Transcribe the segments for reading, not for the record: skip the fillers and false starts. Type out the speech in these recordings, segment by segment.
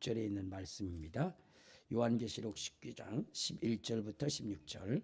16절에 있는 말씀입니다. 요한계시록 19장 11절부터 16절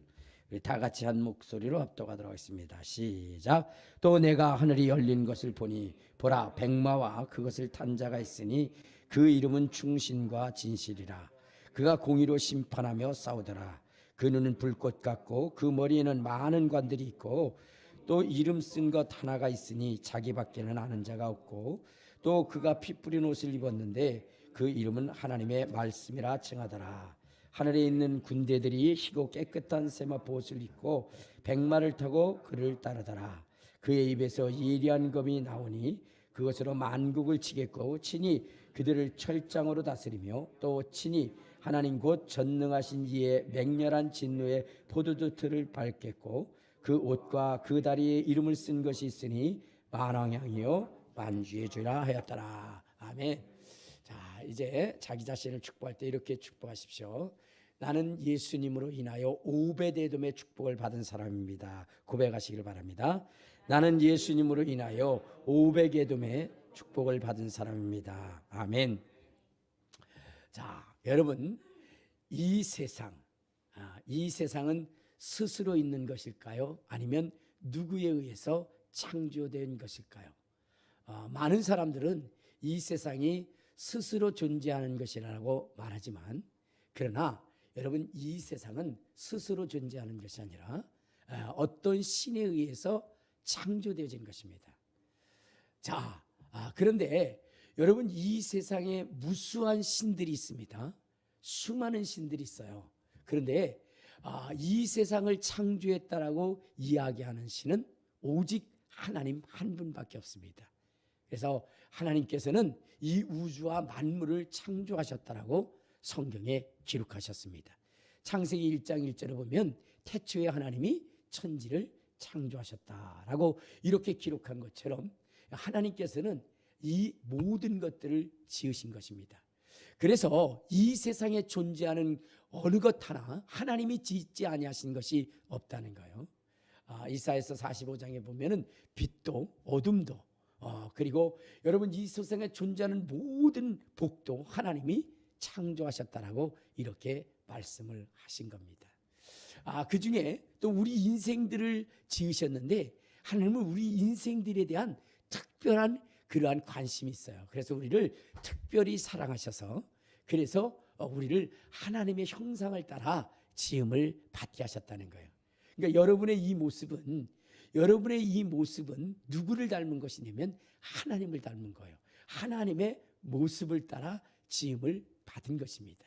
우리 다 같이 한 목소리로 합독하도록 하겠습니다. 시작. 또 내가 하늘이 열린 것을 보니 보라 백마와 그것을 탄 자가 있으니 그 이름은 충신과 진실이라. 그가 공의로 심판하며 싸우더라. 그 눈은 불꽃 같고 그 머리에는 많은 관들이 있고 또 이름 쓴 것 하나가 있으니 자기밖에는 아는 자가 없고 또 그가 피 뿌린 옷을 입었는데 그 이름은 하나님의 말씀이라 칭하더라. 하늘에 있는 군대들이 희고 깨끗한 세마포 옷을 입고 백마를 타고 그를 따르더라. 그의 입에서 예리한 검이 나오니 그것으로 만국을 치겠고 친히 그들을 철장으로 다스리며 또 친히 하나님 곧 전능하신 이의 맹렬한 진노의 포도주 틀을 밟겠고 그 옷과 그 다리에 이름을 쓴 것이 있으니 만왕향이요 만주의 주라 하였더라. 아멘. 자, 이제 자기 자신을 축복할 때 이렇게 축복하십시오. 나는 예수님으로 인하여 오베데돔의 축복을 받은 사람입니다. 고백하시길 바랍니다. 나는 예수님으로 인하여 오베데돔의 축복을 받은 사람입니다. 아멘. 자, 여러분, 이 세상은 스스로 있는 것일까요? 아니면 누구에 의해서 창조된 것일까요? 많은 사람들은 이 세상이 스스로 존재하는 것이라고 말하지만, 그러나 여러분, 이 세상은 스스로 존재하는 것이 아니라 어떤 신에 의해서 창조되어진 것입니다. 자, 그런데 여러분, 이 세상에 무수한 신들이 있습니다. 수많은 신들이 있어요. 그런데 이 세상을 창조했다라고 이야기하는 신은 오직 하나님 한 분밖에 없습니다. 그래서 하나님께서는 이 우주와 만물을 창조하셨다라고 성경에 기록하셨습니다. 창세기 1장 1절에 보면 태초에 하나님이 천지를 창조하셨다라고 이렇게 기록한 것처럼 하나님께서는 이 모든 것들을 지으신 것입니다. 그래서 이 세상에 존재하는 어느 것 하나 하나님이 짓지 아니하신 것이 없다는 거예요. 이사야서 45장에 보면은 빛도 어둠도 그리고 여러분 이 세상에 존재하는 모든 복도 하나님이 창조하셨다라고 이렇게 말씀을 하신 겁니다. 그 중에 또 우리 인생들을 지으셨는데 하나님은 우리 인생들에 대한 특별한 그러한 관심이 있어요. 그래서 우리를 특별히 사랑하셔서 그래서 우리를 하나님의 형상을 따라 지음을 받게 하셨다는 거예요. 그러니까 여러분의 이 모습은 누구를 닮은 것이냐면 하나님을 닮은 거예요. 하나님의 모습을 따라 지음을 받은 것입니다.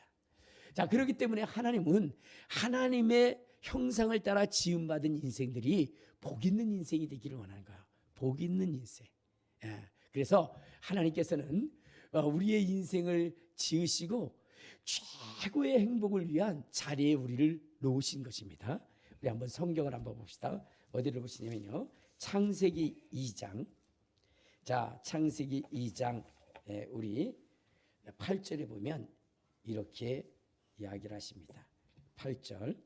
자, 그렇기 때문에 하나님은 하나님의 형상을 따라 지음받은 인생들이 복 있는 인생이 되기를 원하는 거예요. 복 있는 인생. 그래서 하나님께서는 우리의 인생을 지으시고 최고의 행복을 위한 자리에 우리를 놓으신 것입니다. 우리 한번 성경을 한번 봅시다. 어디를 보시냐면요, 창세기 2장. 자, 창세기 2장 우리 8절에 보면 이렇게 이야기를 하십니다. 8절.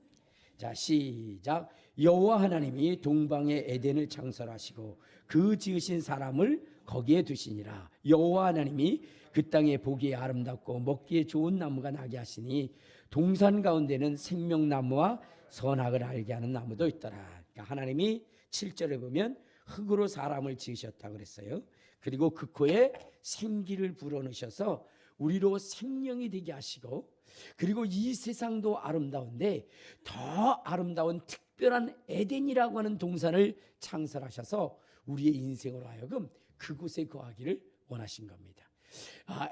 자, 시작. 여호와 하나님이 동방에 에덴을 창설하시고 그 지으신 사람을 거기에 두시니라. 여호와 하나님이 그 땅에 보기에 아름답고 먹기에 좋은 나무가 나게 하시니 동산 가운데는 생명나무와 선악을 알게 하는 나무도 있더라. 그러니까 하나님이 7절에 보면 흙으로 사람을 지으셨다고 그랬어요. 그리고 그 코에 생기를 불어넣으셔서 우리로 생명이 되게 하시고, 그리고 이 세상도 아름다운데 더 아름다운 특별한 에덴이라고 하는 동산을 창설하셔서 우리의 인생으로 하여금 그곳에 거하기를 원하신 겁니다.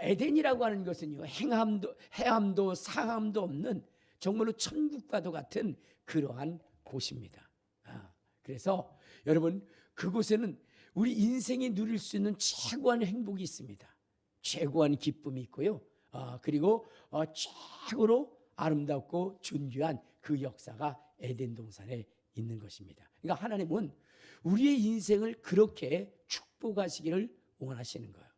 에덴이라고 하는 것은요, 해함도 상함도 없는 정말로 천국과도 같은 그러한 곳입니다. 그래서 여러분, 그곳에는 우리 인생이 누릴 수 있는 최고한 행복이 있습니다. 최고한 기쁨이 있고요. 그리고 최고로 아름답고 존귀한 그 역사가 에덴 동산에 있는 것입니다. 그러니까 하나님은 우리의 인생을 그렇게 축복하시기를 원하시는 거예요.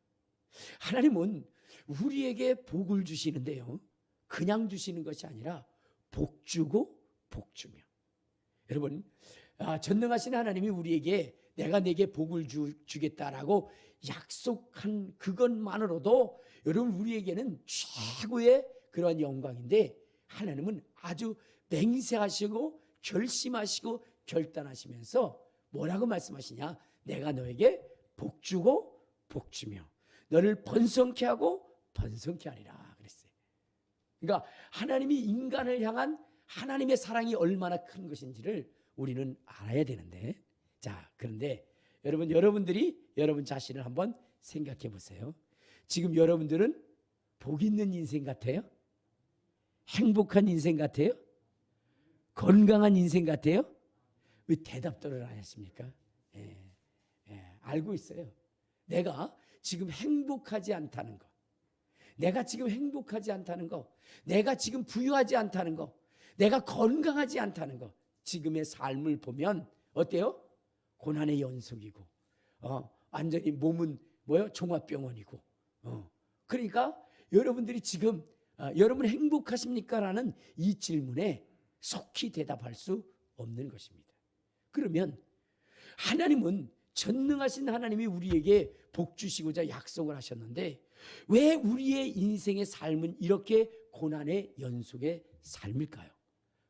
하나님은 우리에게 복을 주시는데요, 그냥 주시는 것이 아니라 복 주고 복 주며. 여러분, 전능하신 하나님이 우리에게 내가 내게 복을 주겠다라고 약속한 그것만으로도 여러분 우리에게는 최고의 그런 영광인데, 하나님은 아주 맹세하시고 결심하시고 결단하시면서 뭐라고 말씀하시냐? 내가 너에게 복주고 복주며 너를 번성케 하고 번성케 하리라 그랬어요. 그러니까 하나님이 인간을 향한 하나님의 사랑이 얼마나 큰 것인지를 우리는 알아야 되는데, 자, 그런데 여러분들이 여러분 자신을 한번 생각해 보세요. 지금 여러분들은 복 있는 인생 같아요? 행복한 인생 같아요? 건강한 인생 같아요? 왜 대답들을 안 하십니까? 알고 있어요. 내가 지금 행복하지 않다는 거, 내가 지금 행복하지 않다는 거, 내가 지금 부유하지 않다는 거, 내가 건강하지 않다는 거, 지금의 삶을 보면 어때요? 고난의 연속이고, 완전히 몸은 종합병원이고, 그러니까 여러분들이 지금 여러분 행복하십니까? 라는 이 질문에 속히 대답할 수 없는 것입니다. 그러면 하나님은 전능하신 하나님이 우리에게 복 주시고자 약속을 하셨는데, 왜 우리의 인생의 삶은 이렇게 고난의 연속의 삶일까요?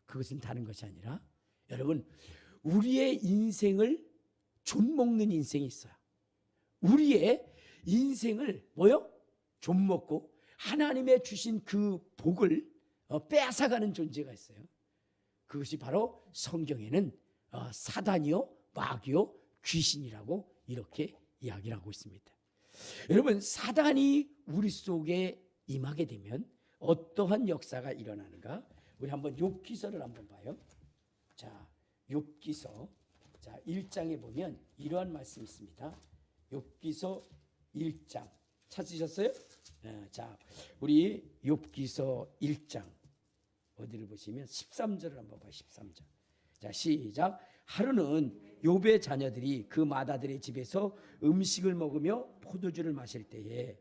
그것은 다른 것이 아니라, 여러분, 우리의 인생을 좀먹는 인생이 있어요. 우리의 인생을 좀먹고 하나님의 주신 그 복을 빼앗아가는 존재가 있어요. 그것이 바로 성경에는 사단이요, 마귀요, 귀신이라고 이렇게 이야기를 하고 있습니다. 여러분, 사단이 우리 속에 임하게 되면 어떠한 역사가 일어나는가? 우리 한번 욥기서를 한번 봐요. 자, 욥기서 1장에 보면 이러한 말씀이 있습니다. 욥기서 1장 찾으셨어요? 자, 우리 욥기서 1장 어디를 보시면 13절을 한번 봐요. 13절. 자, 시작. 하루는 욥의 자녀들이 그 마다들의 집에서 음식을 먹으며 포도주를 마실 때에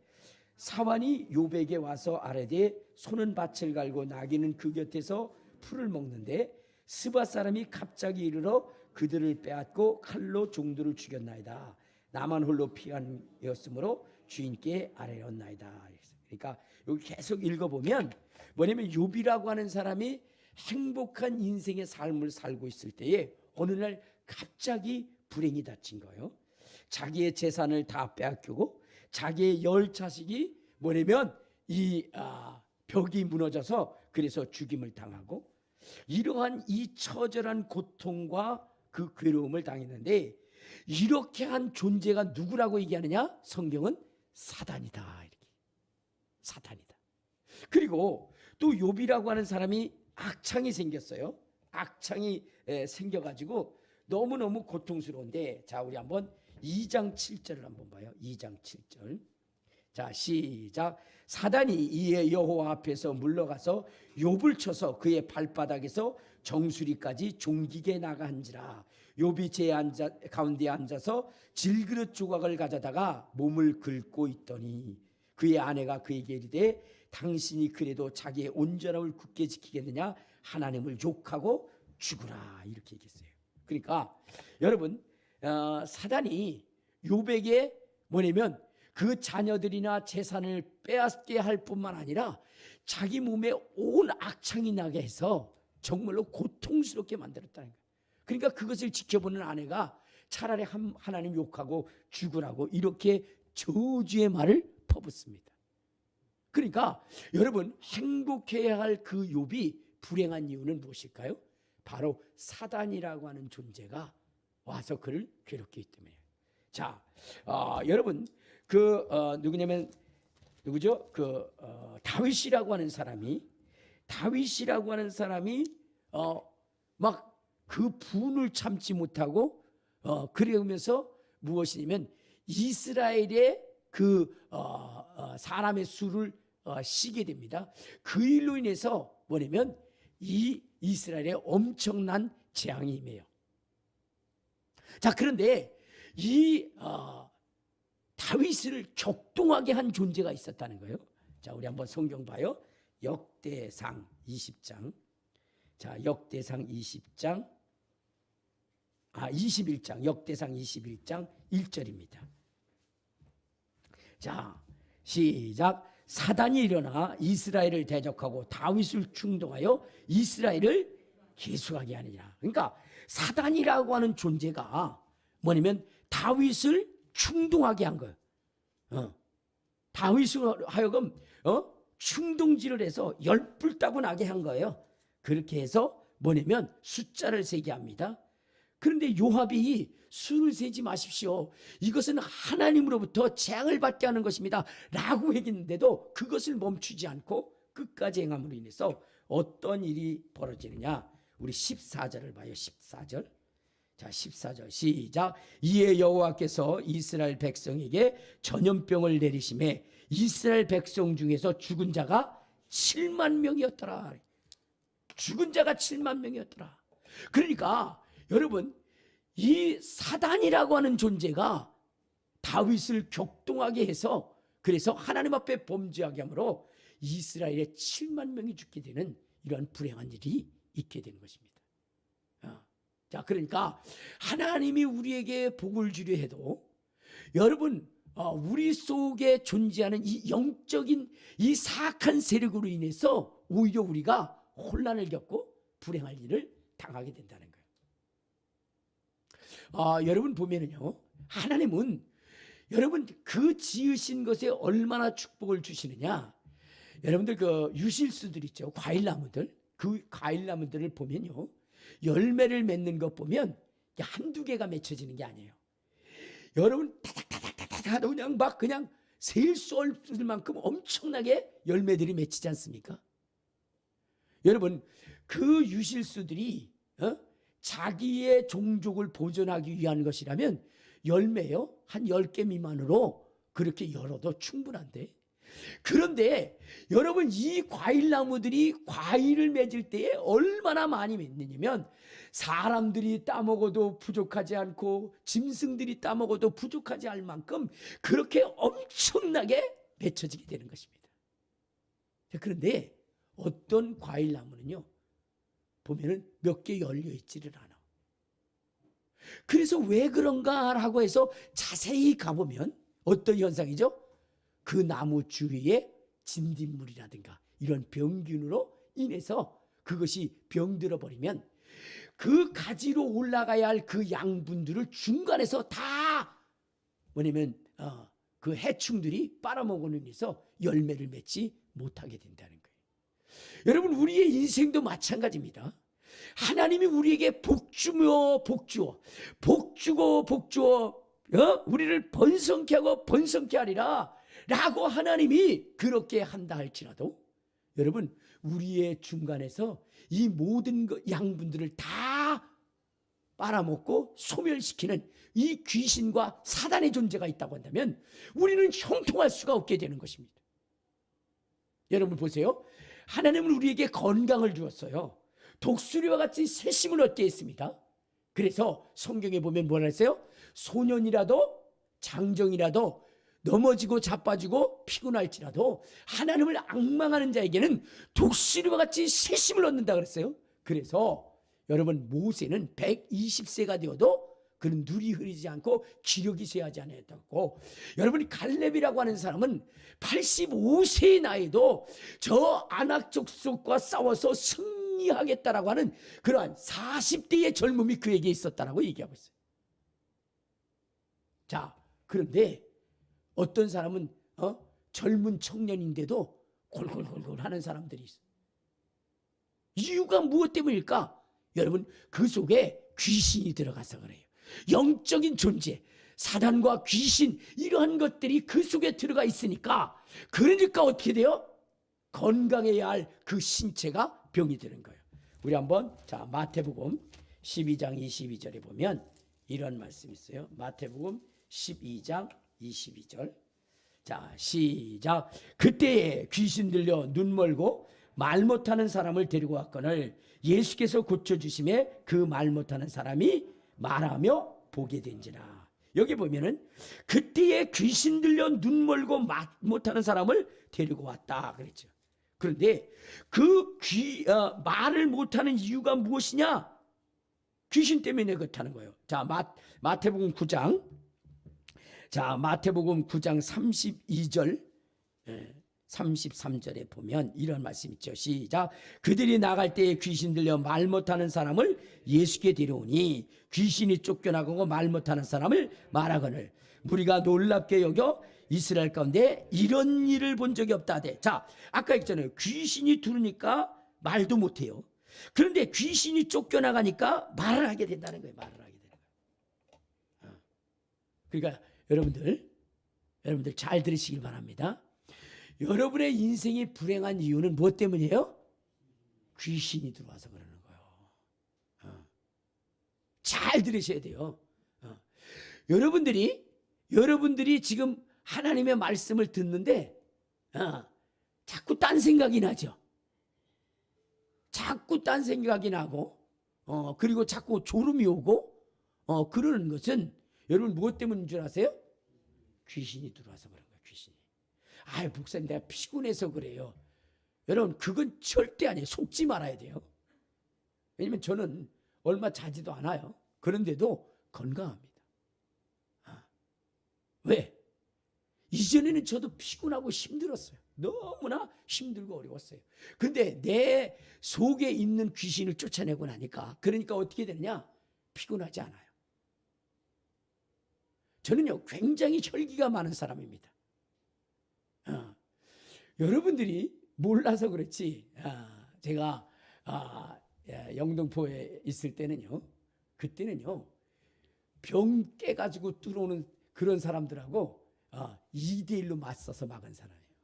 사환이 욥에게 와서 아뢰되, 소는 밭을 갈고 나귀는 그 곁에서 풀을 먹는데 스바 사람이 갑자기 이르러 그들을 빼앗고 칼로 종들을 죽였나이다. 나만 홀로 피하였으므로 주인께 아뢰었나이다. 그러니까 여기 계속 읽어보면 뭐냐면, 욥이라고 하는 사람이 행복한 인생의 삶을 살고 있을 때에 어느 날 갑자기 불행이 닥친 거예요. 자기의 재산을 다 빼앗기고 자기의 10자식이 뭐냐면 이 벽이 무너져서 그래서 죽임을 당하고, 이러한 이 처절한 고통과 그 괴로움을 당했는데, 이렇게 한 존재가 누구라고 얘기하느냐? 성경은 사단이다, 이렇게. 사탄이다. 그리고 또 욥이라고 하는 사람이 악창이 생겼어요. 악창이 생겨가지고 너무너무 고통스러운데, 자, 우리 한번 2장 7절을 한번 봐요. 2장 7절. 자, 시작. 사단이 이에 여호와 앞에서 물러가서 욥을 쳐서 그의 발바닥에서 정수리까지 종기게 나가한지라. 욥이 제 가운데 앉아서 질그릇 조각을 가져다가 몸을 긁고 있더니 그의 아내가 그에게 이르되, 당신이 그래도 자기의 온전함을 굳게 지키겠느냐? 하나님을 욕하고 죽으라. 이렇게 얘기했어요. 그러니까 여러분, 사단이 욥에게 뭐냐면 그 자녀들이나 재산을 빼앗게 할 뿐만 아니라 자기 몸에 온 악창이 나게 해서 정말로 고통스럽게 만들었다는 거예요. 그러니까 그것을 지켜보는 아내가 차라리 하나님 욕하고 죽으라고 이렇게 저주의 말을 퍼붓습니다. 그러니까 여러분, 행복해야 할 그 욥이 불행한 이유는 무엇일까요? 바로 사단이라고 하는 존재가 와서 그를 괴롭게 했기 때문이에요. 자, 여러분, 누구죠? 다윗이라고 하는 사람이 막 그 분을 참지 못하고 그러면서 무엇이냐면 이스라엘의 사람의 수를 쉬게 됩니다. 그 일로 인해서 뭐냐면 이 이스라엘에 엄청난 재앙이 임해요. 자, 그런데 이 다윗을 격동하게 한 존재가 있었다는 거예요. 자, 우리 한번 성경 봐요. 역대상 20장. 자, 역대상 20장. 21장. 역대상 21장 1절입니다. 자, 시작. 사단이 일어나 이스라엘을 대적하고 다윗을 충동하여 이스라엘을 계속하게 하느니라. 그러니까 사단이라고 하는 존재가 뭐냐면 다윗을 충동하게 한 거예요. 다윗을 하여금 충동질을 해서 열불 따고 나게 한 거예요. 그렇게 해서 뭐냐면 숫자를 세게 합니다. 그런데 요압이 수를 세지 마십시오. 이것은 하나님으로부터 재앙을 받게 하는 것입니다. 라고 얘기했는데도 그것을 멈추지 않고 끝까지 행함으로 인해서 어떤 일이 벌어지느냐. 우리 14절을 봐요. 14절. 자, 14절 시작. 이에 여호와께서 이스라엘 백성에게 전염병을 내리심에 이스라엘 백성 중에서 죽은 자가 7만 명이었더라. 죽은 자가 7만 명이었더라. 그러니까 여러분, 이 사단이라고 하는 존재가 다윗을 격동하게 해서 그래서 하나님 앞에 범죄하게 하므로 이스라엘의 7만 명이 죽게 되는 이러한 불행한 일이 있게 되는 것입니다. 자, 그러니까 하나님이 우리에게 복을 주려 해도 여러분, 우리 속에 존재하는 이 영적인 이 사악한 세력으로 인해서 오히려 우리가 혼란을 겪고 불행할 일을 당하게 된다는 거예요. 여러분 보면은요, 하나님은 여러분 그 지으신 것에 얼마나 축복을 주시느냐. 여러분들 그 유실수들 있죠, 과일나무들. 그 과일나무들을 보면요, 열매를 맺는 것 보면 한두 개가 맺혀지는 게 아니에요. 여러분 타닥타닥타닥 하다 그냥 막 그냥 셀 수 없을 만큼 엄청나게 열매들이 맺히지 않습니까? 여러분 그 유실수들이 자기의 종족을 보존하기 위한 것이라면 열매요 한 10개 미만으로 그렇게 열어도 충분한데, 그런데 여러분 이 과일나무들이 과일을 맺을 때에 얼마나 많이 맺느냐면 사람들이 따먹어도 부족하지 않고 짐승들이 따먹어도 부족하지 않을 만큼 그렇게 엄청나게 맺혀지게 되는 것입니다. 그런데 어떤 과일나무는요 보면은 몇 개 열려 있지를 않아. 그래서 왜 그런가라고 해서 자세히 가보면 어떤 현상이죠? 그 나무 주위에 진딧물이라든가 이런 병균으로 인해서 그것이 병들어 버리면 그 가지로 올라가야 할 그 양분들을 중간에서 다 뭐냐면 그 해충들이 빨아먹으는 데서 열매를 맺지 못하게 된다는 거예요. 여러분 우리의 인생도 마찬가지입니다. 하나님이 우리에게 복주며 복주어 복주고 복주어 우리를 번성케 하고 번성케 하리라 라고 하나님이 그렇게 한다 할지라도 여러분 우리의 중간에서 이 모든 양분들을 다 빨아먹고 소멸시키는 이 귀신과 사단의 존재가 있다고 한다면 우리는 형통할 수가 없게 되는 것입니다. 여러분 보세요. 하나님은 우리에게 건강을 주었어요. 독수리와 같이 새심을 얻게 했습니다. 그래서 성경에 보면 뭐라 했어요? 소년이라도 장정이라도 넘어지고 자빠지고 피곤할지라도 하나님을 앙망하는 자에게는 독수리와 같이 새심을 얻는다 그랬어요. 그래서 여러분 모세는 120세가 되어도 그는 눈이 흐리지 않고 기력이 쇠하지 않았다고. 여러분 갈렙이라고 하는 사람은 85세의 나이도 저 아낙 족속과 싸워서 승리하겠다라고 하는 그러한 40대의 젊음이 그에게 있었다라고 얘기하고 있어요. 자, 그런데 어떤 사람은 젊은 청년인데도 골골골골 하는 사람들이 있어요. 이유가 무엇 때문일까? 여러분 그 속에 귀신이 들어가서 그래요. 영적인 존재, 사단과 귀신 이러한 것들이 그 속에 들어가 있으니까 그러니까 어떻게 돼요? 건강해야 할 그 신체가 병이 드는 거예요. 우리 한번 자 마태복음 12장 22절에 보면 이런 말씀이 있어요. 마태복음 12장 22절. 자 시작. 그때에 귀신 들려 눈 멀고 말 못하는 사람을 데리고 왔거늘 예수께서 고쳐주심에 그 말 못하는 사람이 말하며 보게 된지라. 여기 보면은 그때에 귀신 들려 눈 멀고 말 못하는 사람을 데리고 왔다 그랬죠. 그런데 그 말을 못하는 이유가 무엇이냐? 귀신 때문에 그렇다는 거예요. 자 마태복음 9장 자, 마태복음 9장 32절 33절에 보면 이런 말씀 있죠. 시작. 그들이 나갈 때에 귀신 들려 말 못하는 사람을 예수께 데려오니 귀신이 쫓겨나가고 말 못하는 사람을 말하거늘 무리가 놀랍게 여겨 이스라엘 가운데 이런 일을 본 적이 없다 하되. 자, 아까 했잖아요. 귀신이 들으니까 말도 못해요. 그런데 귀신이 쫓겨나가니까 말을 하게 된다는 거예요. 말을 하게 되는 거예요. 그러니까 여러분들 잘 들으시길 바랍니다. 여러분의 인생이 불행한 이유는 무엇 때문이에요? 귀신이 들어와서 그러는 거예요. 잘 들으셔야 돼요. 여러분들이 지금 하나님의 말씀을 듣는데 자꾸 딴 생각이 나죠. 자꾸 딴 생각이 나고 그리고 자꾸 졸음이 오고 그러는 것은 여러분 무엇 때문인 줄 아세요? 귀신이 들어와서 그런 거예요. 귀신이. 아유, 목사님 내가 피곤해서 그래요. 여러분 그건 절대 아니에요. 속지 말아야 돼요. 왜냐면 저는 얼마 자지도 않아요. 그런데도 건강합니다. 왜? 이전에는 저도 피곤하고 힘들었어요. 너무나 힘들고 어려웠어요. 그런데 내 속에 있는 귀신을 쫓아내고 나니까 그러니까 어떻게 되느냐? 피곤하지 않아요. 저는요 굉장히 혈기가 많은 사람입니다. 여러분들이 몰라서 그렇지 제가 영등포에 있을 때는요, 그때는요 병 깨가지고 들어오는 그런 사람들하고 2대1로 맞서서 막은 사람이에요.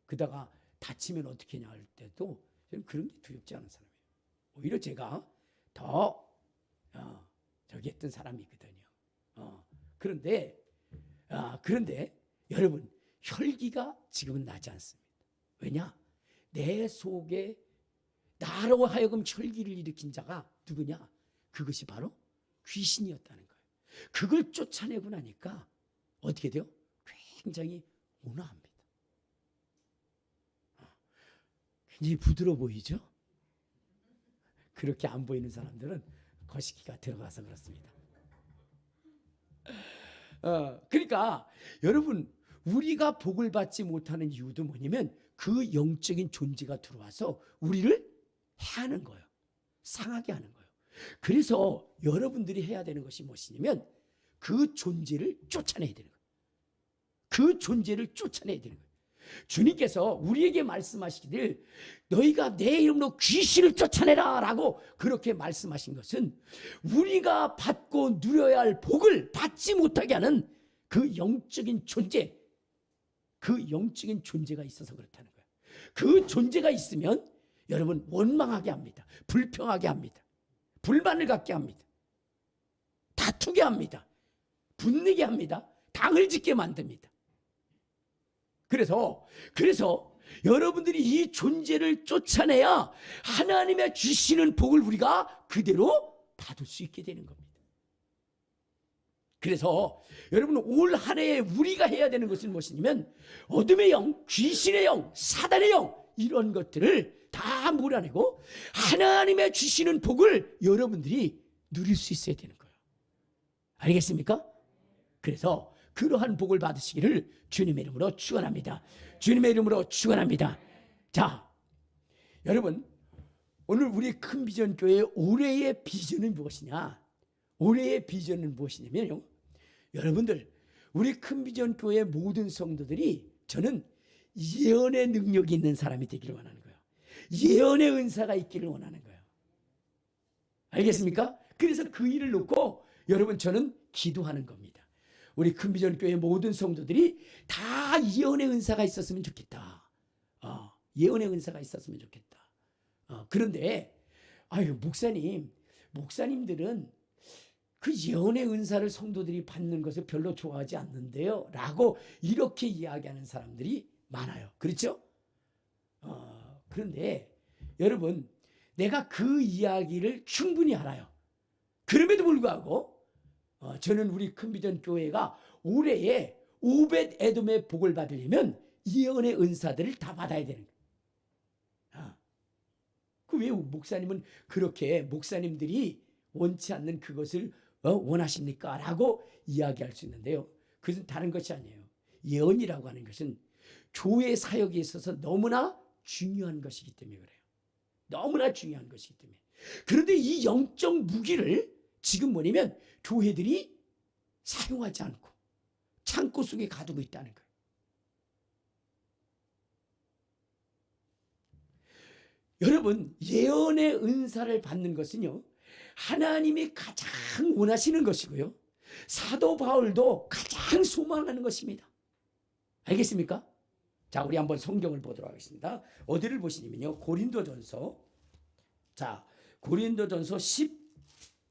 그러다가 다치면 어떻게 하냐 할 때도 저는 그런 게 두렵지 않은 사람이에요. 오히려 제가 더 저기 했던 사람이거든요. 그런데 여러분 혈기가 지금은 나지 않습니다. 왜냐? 내 속에 나로 하여금 혈기를 일으킨 자가 누구냐? 그것이 바로 귀신이었다는 거예요. 그걸 쫓아내고 나니까 어떻게 돼요? 굉장히 온화합니다. 굉장히 부드러워 보이죠? 그렇게 안 보이는 사람들은 거시기가 들어가서 그렇습니다. 그러니까 여러분 우리가 복을 받지 못하는 이유도 뭐냐면 그 영적인 존재가 들어와서 우리를 해하는 거예요. 상하게 하는 거예요. 그래서 여러분들이 해야 되는 것이 무엇이냐면 그 존재를 쫓아내야 되는 거예요. 그 존재를 쫓아내야 되는 거예요. 주님께서 우리에게 말씀하시기를 너희가 내 이름으로 귀신을 쫓아내라 라고 그렇게 말씀하신 것은 우리가 받고 누려야 할 복을 받지 못하게 하는 그 영적인 존재, 그 영적인 존재가 있어서 그렇다는 거예요. 그 존재가 있으면 여러분 원망하게 합니다. 불평하게 합니다. 불만을 갖게 합니다. 다투게 합니다. 분내게 합니다. 당을 짓게 만듭니다. 그래서 여러분들이 이 존재를 쫓아내야 하나님의 주시는 복을 우리가 그대로 받을 수 있게 되는 겁니다. 그래서 여러분 올 한 해에 우리가 해야 되는 것은 무엇이냐면 어둠의 영, 귀신의 영, 사단의 영 이런 것들을 다 몰아내고 하나님의 주시는 복을 여러분들이 누릴 수 있어야 되는 거예요. 알겠습니까? 그래서 그러한 복을 받으시기를 주님의 이름으로 축원합니다. 주님의 이름으로 축원합니다. 자, 여러분 오늘 우리 큰 비전 교회의 올해의 비전은 무엇이냐? 올해의 비전은 무엇이냐면요, 여러분들 우리 큰 비전 교회의 모든 성도들이 저는 예언의 능력이 있는 사람이 되기를 원하는 거예요. 예언의 은사가 있기를 원하는 거예요. 알겠습니까? 그래서 그 일을 놓고 여러분 저는 기도하는 겁니다. 우리 큰 비전 교회 모든 성도들이 다 예언의 은사가 있었으면 좋겠다. 예언의 은사가 있었으면 좋겠다. 그런데 아유 목사님들은 그 예언의 은사를 성도들이 받는 것을 별로 좋아하지 않는데요 라고 이렇게 이야기하는 사람들이 많아요. 그렇죠? 그런데 여러분 내가 그 이야기를 충분히 알아요. 그럼에도 불구하고 저는 우리 큰비전 교회가 올해에 오벳 에돔의 복을 받으려면 예언의 은사들을 다 받아야 되는 거예요. 그 왜 목사님은 그렇게 목사님들이 원치 않는 그것을 원하십니까? 라고 이야기할 수 있는데요. 그것은 다른 것이 아니에요. 예언이라고 하는 것은 교회 사역에 있어서 너무나 중요한 것이기 때문에 그래요. 너무나 중요한 것이기 때문에. 그런데 이 영적 무기를 지금 뭐냐면 교회들이 사용하지 않고 창고 속에 가두고 있다는 거예요. 여러분, 예언의 은사를 받는 것은요, 하나님이 가장 원하시는 것이고요, 사도 바울도 가장 소망하는 것입니다. 알겠습니까? 자, 우리 한번 성경을 보도록 하겠습니다. 어디를 보시냐면요, 고린도전서. 자, 고린도전서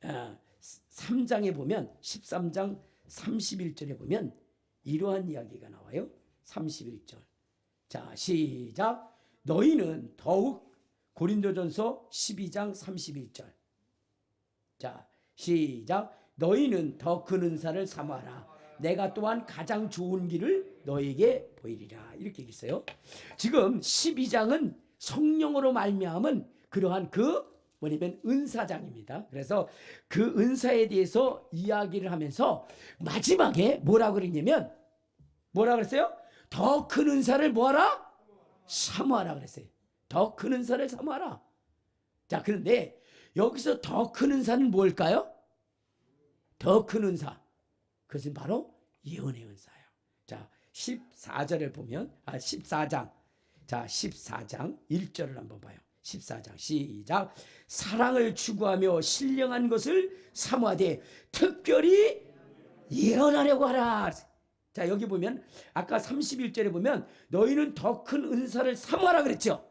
13장에 보면, 13장 31절에 보면 이러한 이야기가 나와요. 31절. 자, 시작. 너희는 더욱, 고린도전서 12장 31절. 자, 시작. 너희는 더 큰 은사를 사모하라. 내가 또한 가장 좋은 길을 너에게 보이리라. 이렇게 얘기했어요. 지금 12장은 성령으로 말미암은 그러한 뭐냐면 은사장입니다. 그래서 그 은사에 대해서 이야기를 하면서 마지막에 뭐라고 그랬냐면, 뭐라 그랬어요? 더 큰 은사를 뭐하라? 사모하라 그랬어요. 더 큰 은사를 사모하라. 자, 그런데 여기서 더 큰 은사는 뭘까요? 더 큰 은사. 그것은 바로 예언의 은사예요. 자, 14절을 보면, 14장. 자, 14장 1절을 한번 봐요. 14장 시작. 사랑을 추구하며 신령한 것을 사모하되 특별히 예언하려고 하라. 자, 여기 보면 아까 31절에 보면 너희는 더 큰 은사를 사모하라 그랬죠.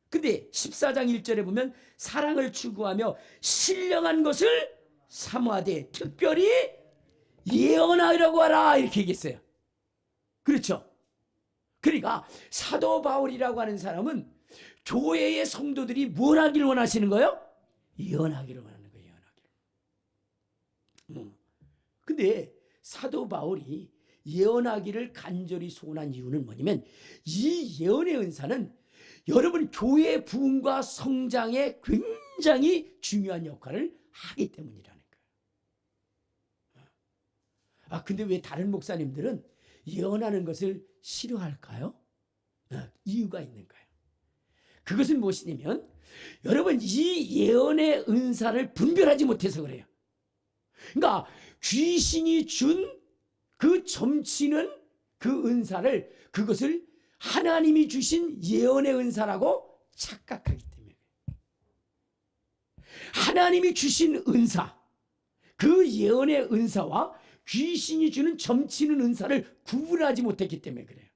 근데 14장 1절에 보면 사랑을 추구하며 신령한 것을 사모하되 특별히 예언하려고 하라 이렇게 얘기했어요. 그렇죠? 그러니까 사도 바울이라고 하는 사람은 교회의 성도들이 뭘 하기를 원하시는 거예요? 예언하기를 원하는 거예요. 예언하기를. 근데 사도 바울이 예언하기를 간절히 소원한 이유는 뭐냐면, 이 예언의 은사는 여러분 교회의 부흥과 성장에 굉장히 중요한 역할을 하기 때문이라는 거예요. 근데 왜 다른 목사님들은 예언하는 것을 싫어할까요? 이유가 있는 거예요. 그것은 무엇이냐면, 여러분 이 예언의 은사를 분별하지 못해서 그래요. 그러니까 귀신이 준 그 점치는 그 은사를, 그것을 하나님이 주신 예언의 은사라고 착각하기 때문에. 하나님이 주신 은사, 그 예언의 은사와 귀신이 주는 점치는 은사를 구분하지 못했기 때문에 그래요.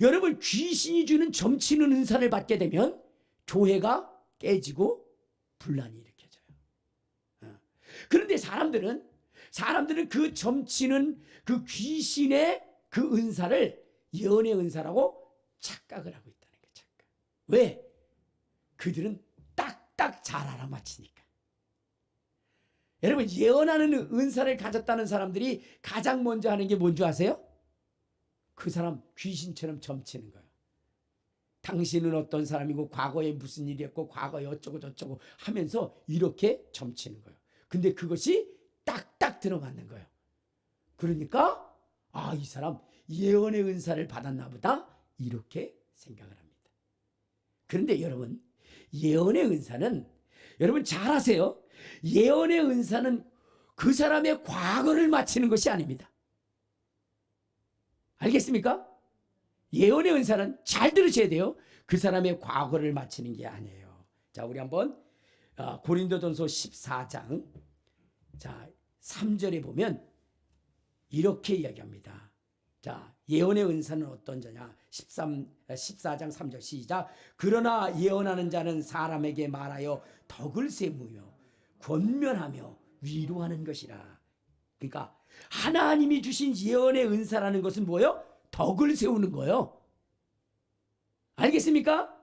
여러분, 귀신이 주는 점치는 은사를 받게 되면 교회가 깨지고 분란이 일으켜져요. 그런데 사람들은 그 점치는 그 귀신의 그 은사를 예언의 은사라고 착각을 하고 있다는 거예요. 착각. 왜? 그들은 딱딱 잘 알아맞히니까. 여러분, 예언하는 은사를 가졌다는 사람들이 가장 먼저 하는 게 뭔지 아세요? 그 사람 귀신처럼 점치는 거예요. 당신은 어떤 사람이고 과거에 무슨 일이 했고 과거에 어쩌고 저쩌고 하면서 이렇게 점치는 거예요. 근데 그것이 딱딱 들어맞는 거예요. 그러니까 이 사람 예언의 은사를 받았나 보다 이렇게 생각을 합니다. 그런데 여러분, 예언의 은사는 여러분 잘 아세요? 예언의 은사는 그 사람의 과거를 맞히는 것이 아닙니다. 알겠습니까? 예언의 은사는 잘 들으셔야 돼요. 그 사람의 과거를 맞히는 게 아니에요. 자, 우리 한번 고린도전서 14장 자 3절에 보면 이렇게 이야기합니다. 자, 예언의 은사는 어떤 자냐? 14장 3절 시작. 그러나 예언하는 자는 사람에게 말하여 덕을 세우며 권면하며 위로하는 것이라. 그러니까 하나님이 주신 예언의 은사라는 것은 뭐예요? 덕을 세우는 거예요. 알겠습니까?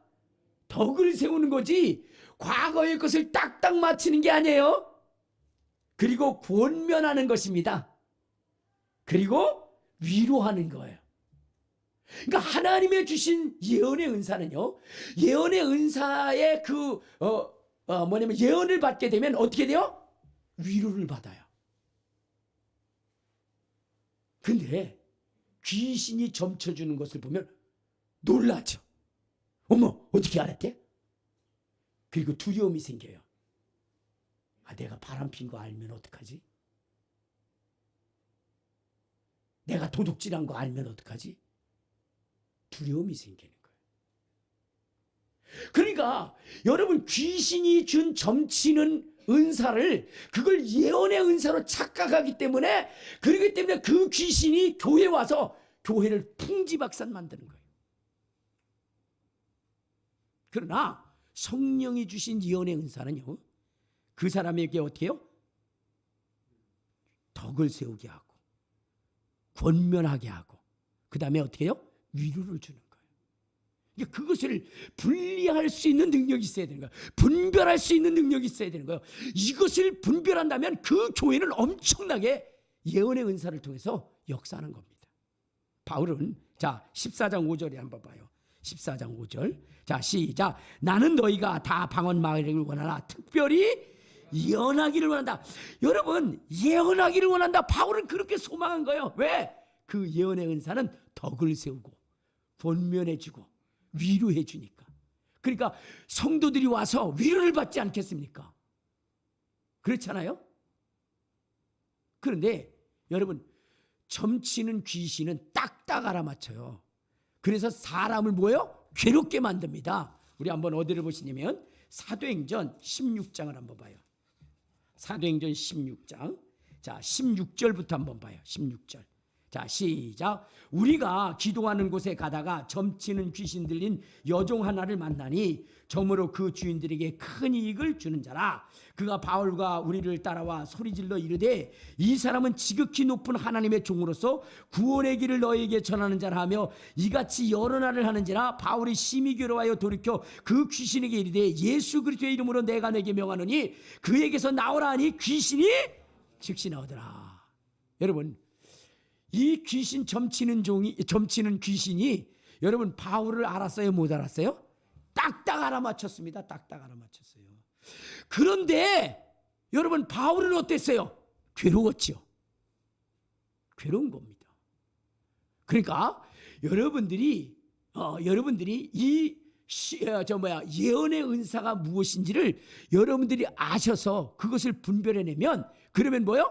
덕을 세우는 거지 과거의 것을 딱딱 맞히는 게 아니에요. 그리고 권면하는 것입니다. 그리고 위로하는 거예요. 그러니까 하나님의 주신 예언의 은사는요, 예언의 은사의 예언을 받게 되면 어떻게 돼요? 위로를 받아요. 근데 귀신이 점쳐주는 것을 보면 놀라죠. 어머, 어떻게 알았대? 그리고 두려움이 생겨요. 아, 내가 바람핀 거 알면 어떡하지? 내가 도둑질한 거 알면 어떡하지? 두려움이 생기는 거예요. 그러니까 여러분, 귀신이 준 점치는 은사를, 그걸 예언의 은사로 착각하기 때문에, 그렇기 때문에 그 귀신이 교회에 와서 교회를 풍지박산 만드는 거예요. 그러나 성령이 주신 예언의 은사는요, 그 사람에게 어떻게 해요? 덕을 세우게 하고 권면하게 하고, 그 다음에 어떻게 해요? 위로를 주는 거예요. 그것을 분리할 수 있는 능력이 있어야 되는 거예요. 분별할 수 있는 능력이 있어야 되는 거예요. 이것을 분별한다면 그 교회는 엄청나게 예언의 은사를 통해서 역사하는 겁니다. 바울은 자 14장 5절에 한번 봐요. 14장 5절. 자 시작. 나는 너희가 다 방언말하기를 원하나 특별히 예언하기를 원한다. 여러분, 예언하기를 원한다. 바울은 그렇게 소망한 거예요. 왜? 그 예언의 은사는 덕을 세우고 권면해주고 위로해주니까. 그러니까 성도들이 와서 위로를 받지 않겠습니까? 그렇잖아요. 그런데 여러분, 점치는 귀신은 딱딱 알아맞혀요. 그래서 사람을 뭐예요? 괴롭게 만듭니다. 우리 한번 어디를 보시냐면 사도행전 16장을 한번 봐요. 사도행전 16장. 자, 16절부터 한번 봐요. 16절. 자, 시작. 우리가 기도하는 곳에 가다가 점치는 귀신 들린 여종 하나를 만나니 점으로 그 주인들에게 큰 이익을 주는 자라. 그가 바울과 우리를 따라와 소리질러 이르되 이 사람은 지극히 높은 하나님의 종으로서 구원의 길을 너에게 전하는 자라 하며 이같이 여러 날을 하는지라. 바울이 심히 괴로워하여 돌이켜 그 귀신에게 이르되 예수 그리스도의 이름으로 내가 내게 명하노니 그에게서 나오라 하니 귀신이 즉시 나오더라. 여러분, 이 귀신 점치는 귀신이 여러분 바울을 알았어요? 못 알았어요? 딱딱 알아맞혔습니다. 딱딱 알아맞혔어요. 그런데 여러분, 바울은 어땠어요? 괴로웠죠. 괴로운 겁니다. 그러니까 여러분들이 이 예언의 은사가 무엇인지를 여러분들이 아셔서 그것을 분별해내면, 그러면 뭐요?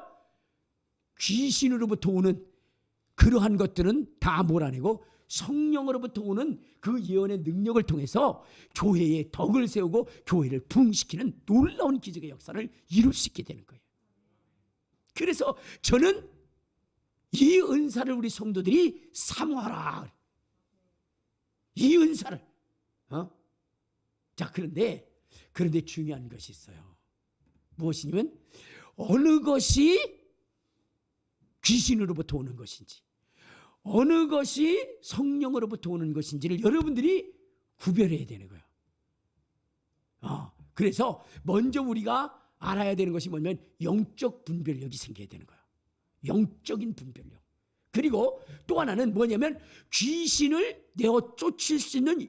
귀신으로부터 오는 그러한 것들은 다 몰아내고 성령으로부터 오는 그 예언의 능력을 통해서 교회의 덕을 세우고 교회를 부흥시키는 놀라운 기적의 역사를 이룰 수 있게 되는 거예요. 그래서 저는 이 은사를 우리 성도들이 사모하라. 이 은사를. 자, 그런데 중요한 것이 있어요. 무엇이냐면 어느 것이 귀신으로부터 오는 것인지, 어느 것이 성령으로부터 오는 것인지를 여러분들이 구별해야 되는 거예요. 그래서 먼저 우리가 알아야 되는 것이 뭐냐면 영적 분별력이 생겨야 되는 거예요. 영적인 분별력. 그리고 또 하나는 뭐냐면 귀신을 내어 쫓을 수 있는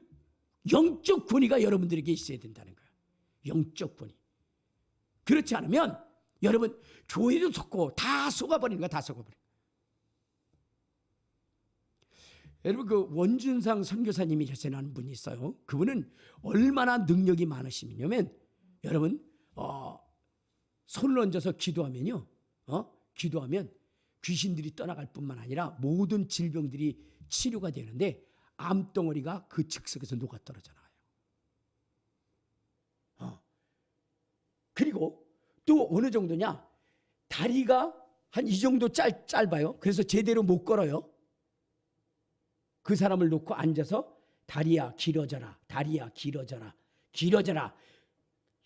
영적 권위가 여러분들에게 있어야 된다는 거예요. 영적 권위. 그렇지 않으면 여러분, 교회도 속고 다 속아버리는 거야. 다 속아버리는 거야. 여러분, 그 원준상 선교사님이라는 분이 있어요. 그분은 얼마나 능력이 많으시냐면 여러분, 손을 얹어서 기도하면요, 기도하면 귀신들이 떠나갈 뿐만 아니라 모든 질병들이 치료가 되는데 암덩어리가 그 즉석에서 녹아떨어져 나와요. 그리고 또 어느 정도냐, 다리가 한 이 정도 짧아요. 그래서 제대로 못 걸어요. 그 사람을 놓고 앉아서 다리야 길어져라, 다리야 길어져라, 길어져라,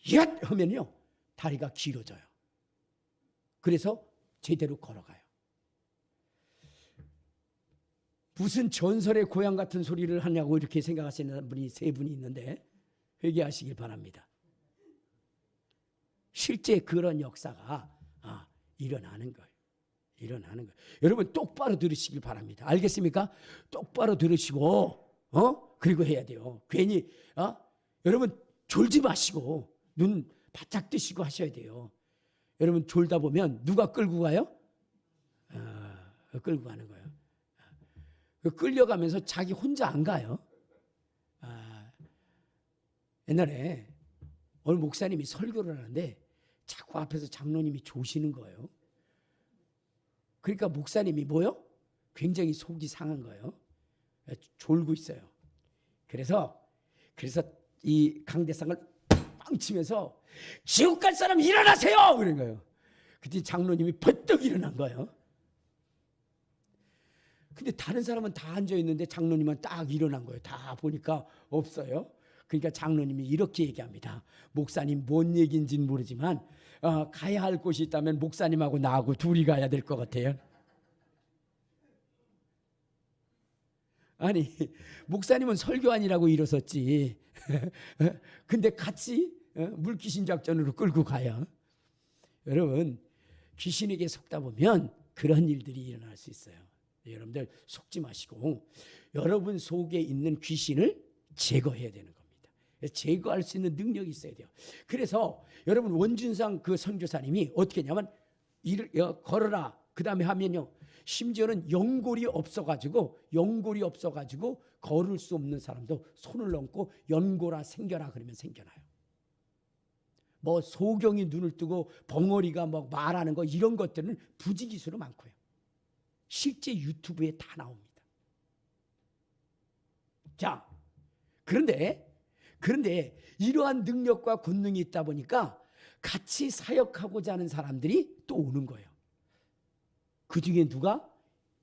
얏 하면요 다리가 길어져요. 그래서 제대로 걸어가요. 무슨 전설의 고향 같은 소리를 하냐고 이렇게 생각하시는 분이 세 분이 있는데 회개하시길 바랍니다. 실제 그런 역사가 일어나는 거예요. 일어나는 거예요. 여러분 똑바로 들으시길 바랍니다. 알겠습니까? 똑바로 들으시고 그리고 해야 돼요. 괜히 여러분 졸지 마시고 눈 바짝 뜨시고 하셔야 돼요. 여러분 졸다 보면 누가 끌고 가요? 끌고 가는 거예요. 끌려가면서 자기 혼자 안 가요. 옛날에 어느 목사님이 설교를 하는데 자꾸 앞에서 장로님이 조시는 거예요. 그러니까 목사님이 뭐요? 굉장히 속이 상한 거예요. 졸고 있어요. 그래서 이 강대상을 빵 치면서 지옥 갈 사람 일어나세요! 그런 거예요. 그때 장로님이 벌떡 일어난 거예요. 근데 다른 사람은 다 앉아 있는데 장로님은 딱 일어난 거예요. 다 보니까 없어요. 그러니까 장로님이 이렇게 얘기합니다. 목사님 뭔 얘기인지는 모르지만 가야 할 곳이 있다면 목사님하고 나하고 둘이 가야 될 것 같아요. 아니 목사님은 설교하니라고 일어섰지. 근데 같이 물귀신 작전으로 끌고 가요. 여러분 귀신에게 속다 보면 그런 일들이 일어날 수 있어요. 여러분들 속지 마시고 여러분 속에 있는 귀신을 제거해야 되는 겁니다. 제거할 수 있는 능력이 있어야 돼요. 그래서 여러분 원준상 그 선교사님이 어떻게 했냐면 걸어라 그 다음에 하면요 심지어는 연골이 없어가지고 걸을 수 없는 사람도 손을 얹고 연골아 생겨라 그러면 생겨나요. 뭐 소경이 눈을 뜨고 벙어리가 뭐 말하는 거 이런 것들은 부지기수로 많고요. 실제 유튜브에 다 나옵니다. 자, 그런데 이러한 능력과 권능이 있다 보니까 같이 사역하고자 하는 사람들이 또 오는 거예요. 그 중에 누가?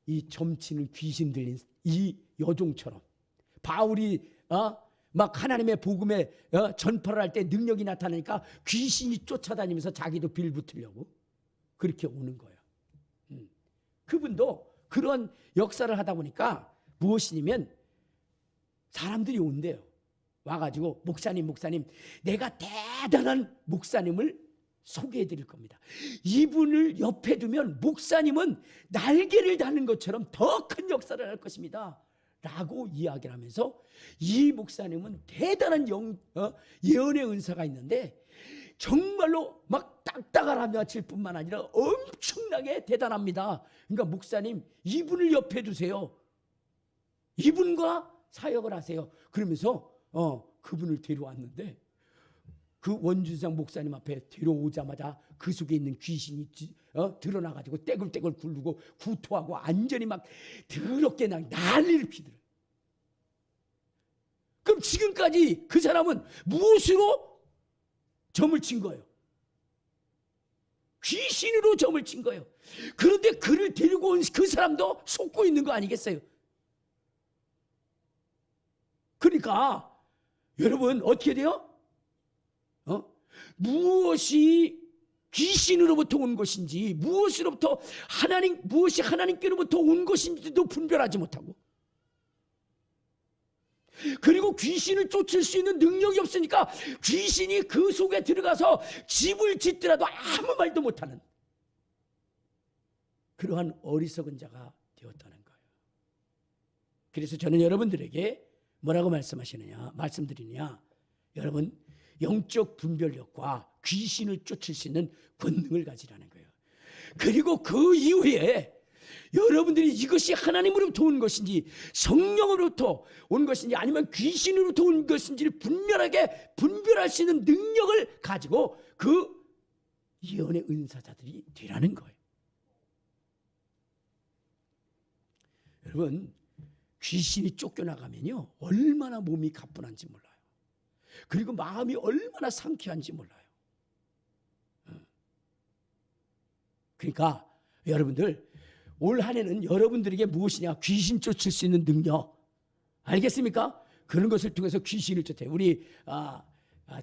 이 점치는 귀신 들린 이 여종처럼 바울이 막 하나님의 복음에 전파를 할 때 능력이 나타나니까 귀신이 쫓아다니면서 자기도 빌붙으려고 그렇게 오는 거예요. 그분도 그런 역사를 하다 보니까 무엇이냐면 사람들이 온대요. 와가지고 목사님 내가 대단한 목사님을 소개해 드릴 겁니다. 이분을 옆에 두면 목사님은 날개를 다는 것처럼 더 큰 역사를 할 것입니다. 라고 이야기를 하면서 이 목사님은 대단한 예언의 은사가 있는데 정말로 막 딱딱을 하며 칠 뿐만 아니라 엄청나게 대단합니다. 그러니까 목사님 이분을 옆에 두세요. 이분과 사역을 하세요. 그러면서 그분을 데려왔는데 그 원준상 목사님 앞에 데려오자마자 그 속에 있는 귀신이 드러나가지고 떼굴떼굴 굴르고 구토하고 완전히 막 더럽게 난리를 피더래요. 그럼 지금까지 그 사람은 무엇으로 점을 친 거예요? 귀신으로 점을 친 거예요. 그런데 그를 데리고 온 그 사람도 속고 있는 거 아니겠어요? 그러니까 여러분 어떻게 돼요? 무엇이 귀신으로부터 온 것인지 무엇이 하나님께로부터 온 것인지도 분별하지 못하고 그리고 귀신을 쫓을 수 있는 능력이 없으니까 귀신이 그 속에 들어가서 집을 짓더라도 아무 말도 못하는 그러한 어리석은 자가 되었다는 거예요. 그래서 저는 여러분들에게 뭐라고 말씀드리느냐 여러분 영적 분별력과 귀신을 쫓을 수 있는 권능을 가지라는 거예요. 그리고 그 이후에 여러분들이 이것이 하나님으로부터 온 것인지 성령으로부터 온 것인지 아니면 귀신으로부터 온 것인지를 분명하게 분별할 수 있는 능력을 가지고 그 예언의 은사자들이 되라는 거예요. 여러분 귀신이 쫓겨나가면요 얼마나 몸이 가뿐한지 몰라요. 그리고 마음이 얼마나 상쾌한지 몰라요. 그러니까 여러분들 올 한 해는 여러분들에게 무엇이냐? 귀신 쫓을 수 있는 능력 알겠습니까? 그런 것을 통해서 귀신을 쫓아요. 우리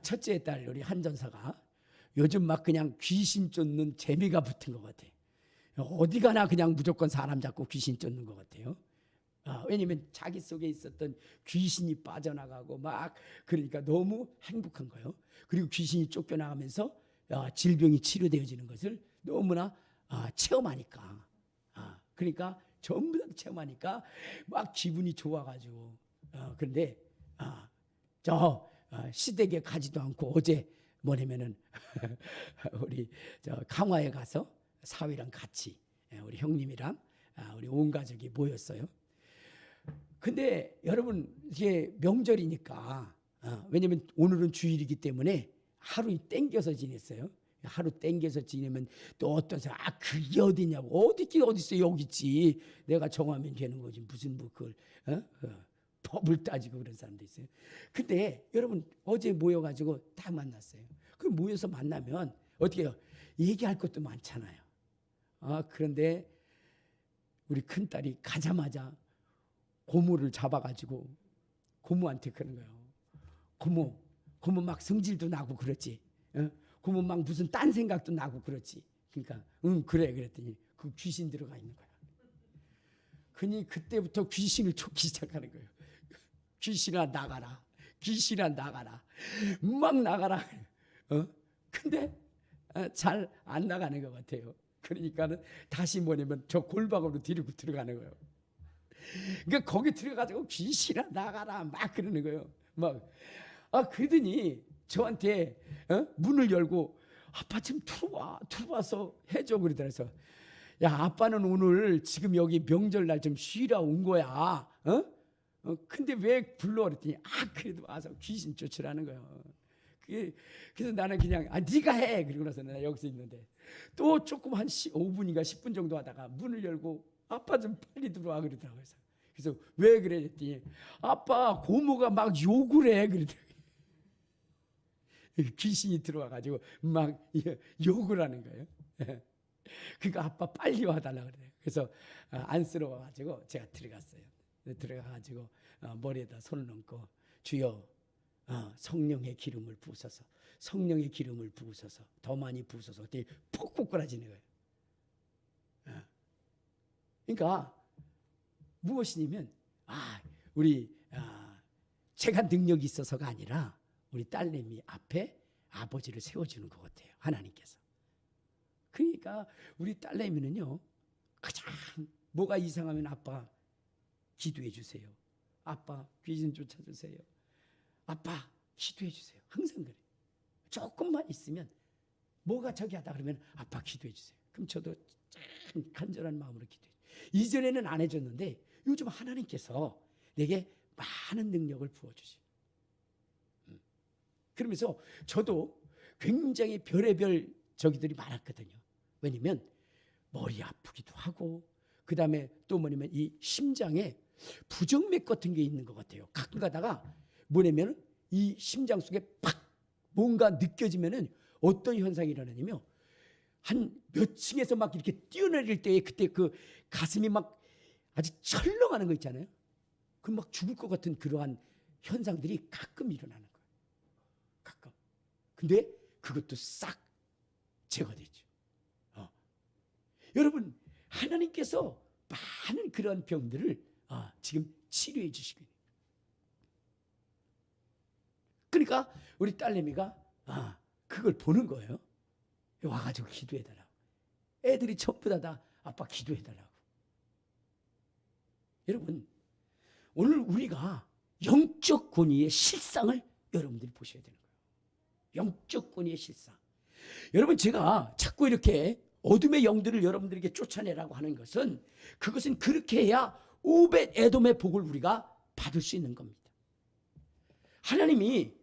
첫째 딸 우리 한전사가 요즘 막 그냥 귀신 쫓는 재미가 붙은 것 같아요. 어디 가나 그냥 무조건 사람 잡고 귀신 쫓는 것 같아요. 왜냐하면 자기 속에 있었던 귀신이 빠져나가고 막 그러니까 너무 행복한 거예요. 그리고 귀신이 쫓겨나가면서 질병이 치료되어지는 것을 너무나 체험하니까 그러니까 전부 다 체험하니까 막 기분이 좋아가지고 그런데 저 시댁에 가지도 않고 어제 뭐냐면은 우리 저 강화에 가서 사위랑 같이 우리 형님이랑 우리 온 가족이 모였어요. 근데 여러분 이게 명절이니까 왜냐면 오늘은 주일이기 때문에 하루 땡겨서 지냈어요. 하루 땡겨서 지내면 또 어떤 사람 그게 어디냐고 어디 있어 여기 있지 내가 정하면 되는 거지 무슨 뭐 그걸 법을 따지고 그런 사람도 있어요. 근데 여러분 어제 모여가지고 딱 만났어요. 그 모여서 만나면 어떻게 해요? 얘기할 것도 많잖아요. 그런데 우리 큰딸이 가자마자 고모를 잡아가지고 고모한테 그런 거예요. 고모 막 성질도 나고 그렇지. 고모 막 무슨 딴 생각도 나고 그렇지. 그러니까 그래 그랬더니 그 귀신 들어가 있는 거야. 그니 그때부터 귀신을 쫓기 시작하는 거예요. 귀신아 나가라. 귀신아 나가라. 막 나가라. 근데 잘 안 나가는 것 같아요. 그러니까는 다시 뭐냐면 저 골방으로 데리고 들어가는 거예요. 그러니까 거기 들어가지고 귀신아 나가라 막 그러는 거예요. 막 그러더니 저한테 문을 열고 아빠 좀 들어와서 해줘 그러더라고요. 야 아빠는 오늘 지금 여기 명절날 좀 쉬러 온 거야. 근데 왜 불러 그랬더니 그래도 와서 귀신 쫓으라는 거예요. 그래서 나는 그냥 네가 해 그러고 나서 내가 여기서 있는데 또 조금 한 5분인가 10분 정도 하다가 문을 열고 아빠 좀 빨리 들어와 그러더라고요. 그래서 왜 그래 했더니 아빠 고모가 막 욕을 해 그러더라고요. 귀신이 들어와가지고 막 욕을 하는 거예요. 그러니까 아빠 빨리 와달라 그래요. 그래서 안쓰러워가지고 제가 들어갔어요. 들어가가지고 머리에다 손을 얹고 주여 성령의 기름을 부으소서 성령의 기름을 부으소서 더 많이 부으소서 그때 푹 꼬꾸라지는 거예요. 그러니까 무엇이냐면 우리 제가 능력이 있어서가 아니라 우리 딸내미 앞에 아버지를 세워주는 것 같아요. 하나님께서. 그러니까 우리 딸내미는요. 가장 뭐가 이상하면 아빠 기도해 주세요. 아빠 귀신 쫓아주세요. 아빠 기도해 주세요. 항상 그래요. 조금만 있으면 뭐가 저기 하다 그러면 아빠 기도해 주세요. 그럼 저도 참 간절한 마음으로 기도해 주세요. 이전에는 안 해줬는데 요즘 하나님께서 내게 많은 능력을 부어주시고 그러면서 저도 굉장히 별의별 저기들이 많았거든요. 왜냐면 머리 아프기도 하고 그 다음에 또 뭐냐면 이 심장에 부정맥 같은 게 있는 것 같아요. 가끔 가다가 뭐냐면 이 심장 속에 팍 뭔가 느껴지면은 어떤 현상이 일어나냐면 한 몇 층에서 막 이렇게 뛰어내릴 때에 그때 그 가슴이 막 아주 철렁하는 거 있잖아요. 그 막 죽을 것 같은 그러한 현상들이 가끔 일어나는 거예요. 가끔. 근데 그것도 싹 제거되죠. 여러분 하나님께서 많은 그런 병들을 지금 치료해 주시고 있는. 그러니까 우리 딸내미가 그걸 보는 거예요. 와가지고 기도해달라고. 애들이 전부 다 아빠 기도해달라고. 여러분 오늘 우리가 영적 권위의 실상을 여러분들이 보셔야 되는 거예요. 영적 권위의 실상. 여러분 제가 자꾸 이렇게 어둠의 영들을 여러분들에게 쫓아내라고 하는 것은 그것은 그렇게 해야 오벳 에돔의 복을 우리가 받을 수 있는 겁니다. 하나님이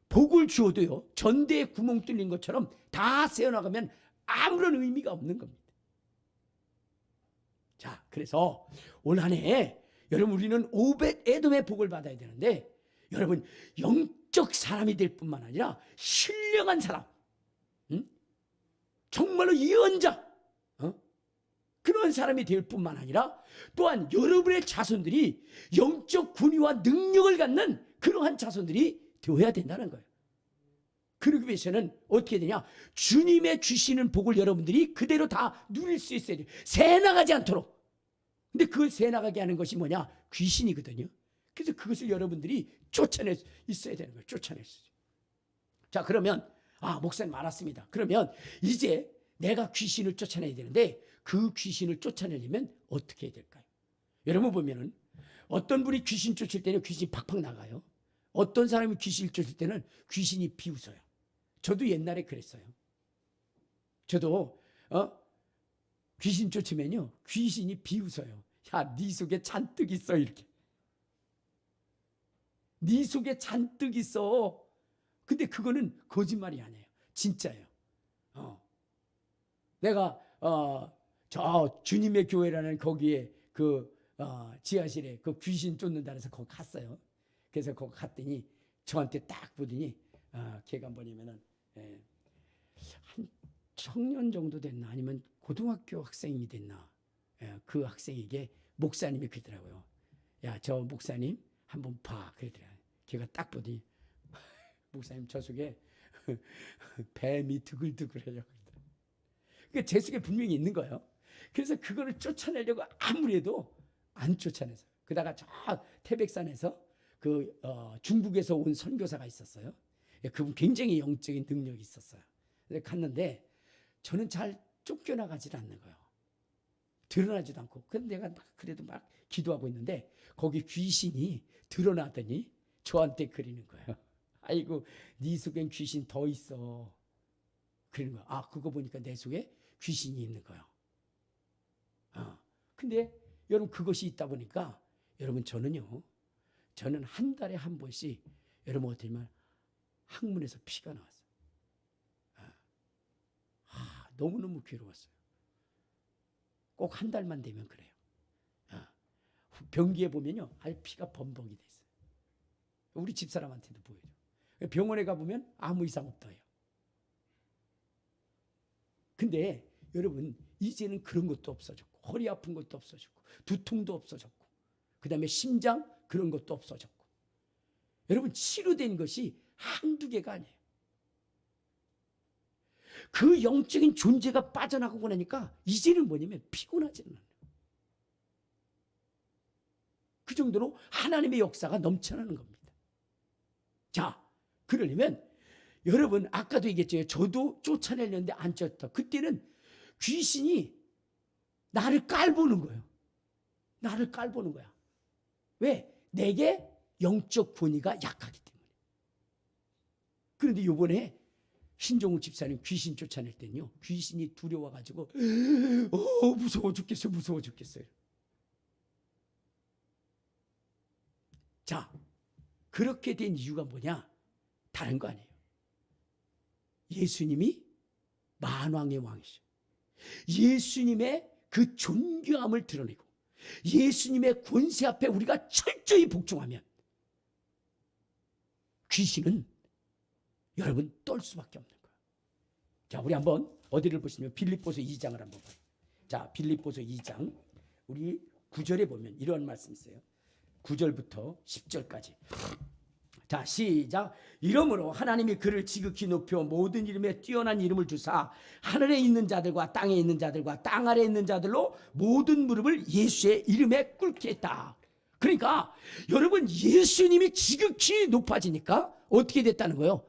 복을 주어도요 전대에 구멍 뚫린 것처럼 다 새어나가면 아무런 의미가 없는 겁니다. 자, 그래서 올 한 해 여러분 우리는 오벳 에돔의 복을 받아야 되는데 여러분 영적 사람이 될 뿐만 아니라 신령한 사람, 정말로 예언자, 그런 사람이 될 뿐만 아니라 또한 여러분의 자손들이 영적 군의와 능력을 갖는 그러한 자손들이 되어야 된다는 거예요. 그러기 위해서는 어떻게 되냐? 주님의 주시는 복을 여러분들이 그대로 다 누릴 수 있어야 돼요. 새나가지 않도록. 근데 그걸 새나가게 하는 것이 뭐냐? 귀신이거든요. 그래서 그것을 여러분들이 쫓아낼 수 있어야 되는 거예요. 쫓아낼 수. 자, 그러면 목사님 알았습니다. 그러면 이제 내가 귀신을 쫓아내야 되는데 그 귀신을 쫓아내려면 어떻게 해야 될까요? 여러분 보면은 어떤 분이 귀신 쫓을 때는 귀신이 팍팍 나가요. 어떤 사람이 귀신을 쫓을 때는 귀신이 비웃어요. 저도 옛날에 그랬어요. 저도 귀신 쫓으면요, 귀신이 비웃어요. 야, 네 속에 잔뜩 있어, 이렇게. 네 속에 잔뜩 있어. 근데 그거는 거짓말이 아니에요. 진짜예요. 내가 저 주님의 교회라는 거기에 지하실에 그 귀신 쫓는다 해서 거기 갔어요. 그래서 거기 갔더니 저한테 딱 보더니 걔가 뭐냐면은 한 청년 정도 됐나 아니면 고등학교 학생이 됐나, 그 학생에게 목사님이 그러더라고요. 야, 저 목사님 한번 봐, 그러더라고요. 걔가 딱 보더니 목사님 저 속에 뱀이 드글드글해요. 그러니까 제 속에 분명히 있는 거예요. 그래서 그거를 쫓아내려고 아무리 해도 안 쫓아내서, 그다가 저 태백산에서 중국에서 온 선교사가 있었어요. 그분 굉장히 영적인 능력이 있었어요. 갔는데 저는 잘 쫓겨나가질 않는 거예요. 드러나지도 않고. 근데 내가 그래도 막 기도하고 있는데 거기 귀신이 드러나더니 저한테 그리는 거예요. 아이고, 네 속엔 귀신 더 있어. 그러는 거야. 그거 보니까 내 속에 귀신이 있는 거예요. 근데 여러분, 그것이 있다 보니까 여러분, 저는 한 달에 한 번씩 여러분 어떻게 보면 항문에서 피가 나왔어요. 너무너무 괴로웠어요. 꼭 한 달만 되면 그래요. 변기에 보면요, 피가 범벅이 돼 있어요. 우리 집사람한테도 보여줘. 병원에 가보면 아무 이상 없다 해요. 근데 여러분, 이제는 그런 것도 없어졌고, 허리 아픈 것도 없어졌고, 두통도 없어졌고, 그 다음에 심장 그런 것도 없어졌고, 여러분, 치료된 것이 한두 개가 아니에요. 그 영적인 존재가 빠져나가고 나니까 이제는 뭐냐면 피곤하지는 않아요. 그 정도로 하나님의 역사가 넘쳐나는 겁니다. 자, 그러려면 여러분, 아까도 얘기했죠. 저도 쫓아내려는데 안 쫓았다. 그때는 귀신이 나를 깔보는 거예요. 나를 깔보는 거야. 왜? 내게 영적 권위가 약하기 때문에. 그런데 이번에 신종욱 집사님 귀신 쫓아낼 때는요, 귀신이 두려워가지고 무서워 죽겠어요. 무서워 죽겠어요. 자, 그렇게 된 이유가 뭐냐? 다른 거 아니에요. 예수님이 만왕의 왕이죠. 예수님의 그 존귀함을 드러내고 예수님의 권세 앞에 우리가 철저히 복종하면 귀신은 여러분 떨 수밖에 없는 거예요. 자, 우리 한번 어디를 보시면 빌립보서 2장을 한번 봐요. 자, 빌립보서 2장 우리 9절에 보면 이런 말씀이 있어요. 9절부터 10절까지. 자, 시작. 이러므로 하나님이 그를 지극히 높여 모든 이름에 뛰어난 이름을 주사 하늘에 있는 자들과 땅에 있는 자들과 땅 아래에 있는 자들로 모든 무릎을 예수의 이름에 꿇게 했다. 그러니까 여러분, 예수님이 지극히 높아지니까 어떻게 됐다는 거예요?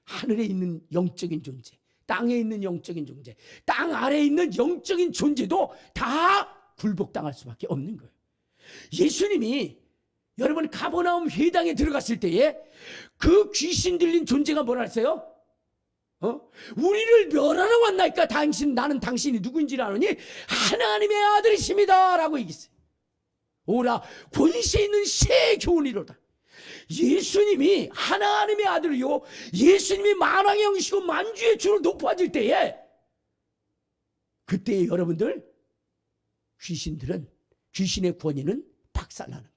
하늘에 있는 영적인 존재, 땅에 있는 영적인 존재, 땅 아래에 있는 영적인 존재도 다 굴복당할 수밖에 없는 거예요. 예수님이 여러분 가버나움 회당에 들어갔을 때에 그 귀신 들린 존재가 뭐라 했어요? 우리를 멸하러 왔나이까? 나는 당신이 누구인지를 아노니 하나님의 아들이십니다 라고 얘기했어요. 오라 권세 있는 새 교훈이로다. 예수님이 하나님의 아들이요, 예수님이 만왕의 왕이시고 만주의 주로 높아질 때에, 그때 여러분들 귀신의 권위는 박살나는 거예요.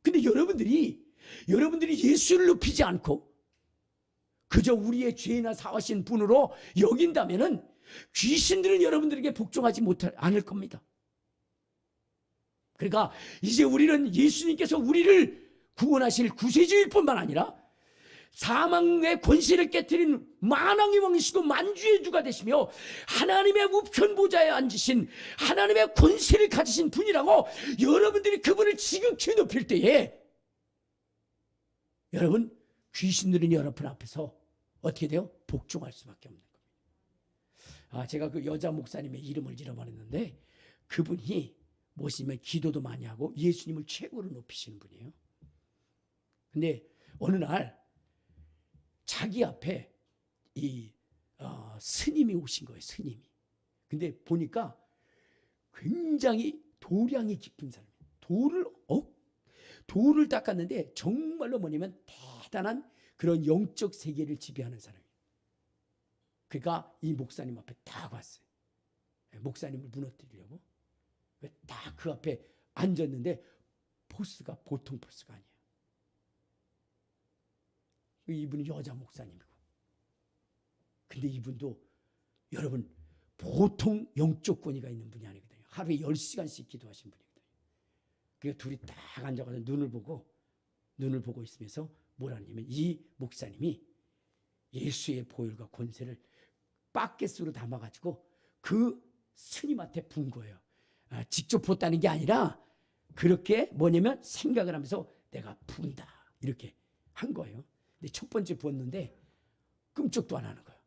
근데 여러분들이 예수를 높이지 않고 그저 우리의 죄나 사하신 분으로 여긴다면은 귀신들은 여러분들에게 복종하지 않을 겁니다. 그러니까 이제 우리는 예수님께서 우리를 구원하실 구세주일 뿐만 아니라 사망의 권세를 깨뜨린 만왕의 왕이시고 만주의 주가 되시며 하나님의 우편 보좌에 앉으신 하나님의 권세를 가지신 분이라고 여러분들이 그분을 지극히 높일 때에 여러분, 귀신들은 여러분 앞에서 어떻게 돼요? 복종할 수밖에 없는 겁니다. 제가 그 여자 목사님의 이름을 잃어버렸는데 그분이 뭐시면 기도도 많이 하고 예수님을 최고로 높이시는 분이에요. 근데 어느 날 자기 앞에 스님이 오신 거예요. 스님이. 근데 보니까 굉장히 도량이 깊은 사람이에요. 돌을 닦았는데 정말로 뭐냐면 대단한 그런 영적 세계를 지배하는 사람이에요. 그러니까 이 목사님 앞에 딱 왔어요. 목사님을 무너뜨리려고. 딱 그 앞에 앉았는데 포스가 보통 포스가 아니에요. 이분은 여자 목사님이고. 근데 이분도 여러분 보통 영적 권위가 있는 분이 아니거든요. 하루에 10시간씩 기도하신 분이거든요. 그래서 둘이 딱 앉아가서 눈을 보고 있으면서 뭐라 하냐면 이 목사님이 예수의 보혈과 권세를 바켓으로 담아가지고 그 스님한테 분 거예요. 직접 붓다는 게 아니라 그렇게 뭐냐면 생각을 하면서 내가 분다 이렇게 한 거예요. 근데 첫 번째 부었는데 끔찍도 안 하는 거예요.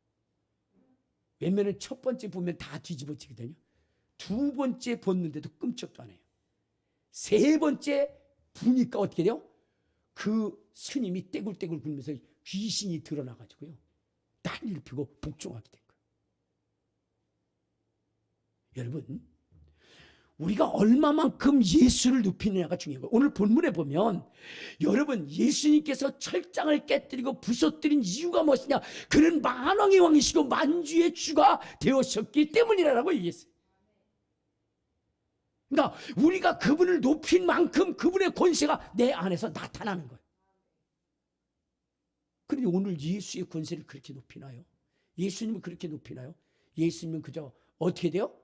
왜냐면 첫 번째 부으면 다 뒤집어지거든요. 두 번째 부었는데도 끔찍도 안 해요. 세 번째 부니까 어떻게 돼요? 그 스님이 떼굴떼굴 굴면서 귀신이 드러나가지고요. 난리를 피고 복종하게 된 거예요. 여러분, 우리가 얼마만큼 예수를 높이느냐가 중요한 거예요. 오늘 본문에 보면 여러분 예수님께서 철장을 깨뜨리고 부서뜨린 이유가 무엇이냐? 그는 만왕의 왕이시고 만주의 주가 되었었기 때문이라고 얘기했어요. 그러니까 우리가 그분을 높인 만큼 그분의 권세가 내 안에서 나타나는 거예요. 그런데 오늘 예수의 권세를 그렇게 높이나요? 예수님을 그렇게 높이나요? 예수님은 그저 어떻게 돼요?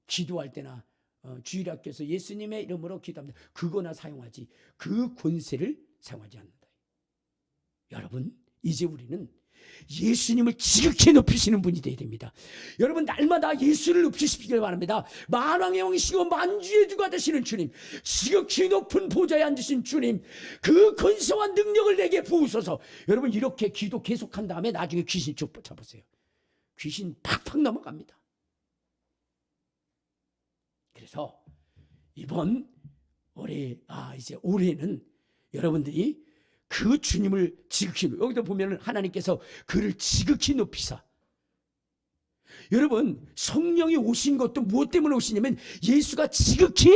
기도할 때나 주일학교에서 예수님의 이름으로 기도합니다. 그거나 사용하지 그 권세를 사용하지 않는다. 여러분 이제 우리는 예수님을 지극히 높이시는 분이 되어야 됩니다. 여러분 날마다 예수를 높이시길 바랍니다. 만왕의 왕이시고 만주의 주가 되시는 주님, 지극히 높은 보좌에 앉으신 주님, 그 권세와 능력을 내게 부으소서. 여러분 이렇게 기도 계속한 다음에 나중에 귀신 쫓아보세요. 귀신 팍팍 넘어갑니다. 그래서 이번 이제 올해는 여러분들이 그 주님을 지극히, 여기도 보면 하나님께서 그를 지극히 높이사. 여러분 성령이 오신 것도 무엇 때문에 오시냐면 예수가 지극히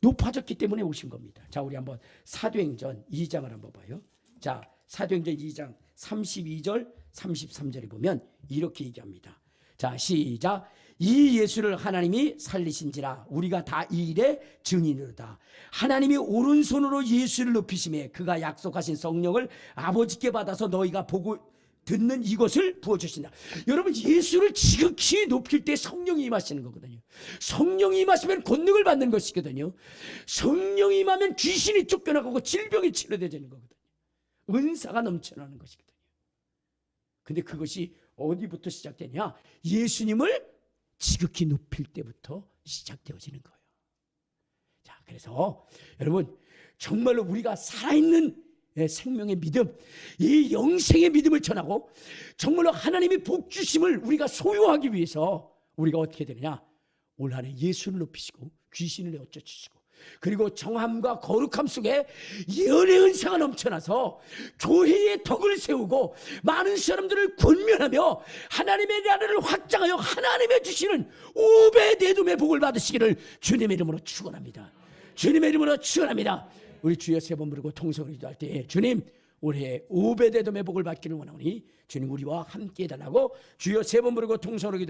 높아졌기 때문에 오신 겁니다. 자, 우리 한번 사도행전 2장을 한번 봐요. 자, 사도행전 2장 32절 33절에 보면 이렇게 얘기합니다. 자, 시작. 이 예수를 하나님이 살리신지라 우리가 다 이 일의 증인이로다. 하나님이 오른손으로 예수를 높이심에 그가 약속하신 성령을 아버지께 받아서 너희가 보고 듣는 이것을 부어주신다. 여러분 예수를 지극히 높일 때 성령이 임하시는 거거든요. 성령이 임하시면 권능을 받는 것이거든요. 성령이 임하면 귀신이 쫓겨나가고 질병이 치료되는 거거든요. 은사가 넘쳐나는 것이거든요. 근데 그것이 어디부터 시작되냐? 예수님을 지극히 높일 때부터 시작되어지는 거예요. 자, 그래서 여러분 정말로 우리가 살아있는 생명의 믿음, 이 영생의 믿음을 전하고 정말로 하나님의 복 주심을 우리가 소유하기 위해서 우리가 어떻게 되느냐? 올 한해 예수를 높이시고 귀신을 내어쫓으시고 그리고 정함과 거룩함 속에 연의 은사가 넘쳐나서 교회의 덕을 세우고 많은 사람들을 권면하며 하나님의 나라를 확장하여 하나님의 주시는 5배 내둠의 복을 받으시기를 주님의 이름으로 축원합니다. 주님의 이름으로 축원합니다. 우리 주여 3번 부르고 통성으로 기도할 때 주님 올해 5배 내둠의 복을 받기를 원하오니 주님 우리와 함께 해달라고 주여 3번 부르고 통성으로 기도할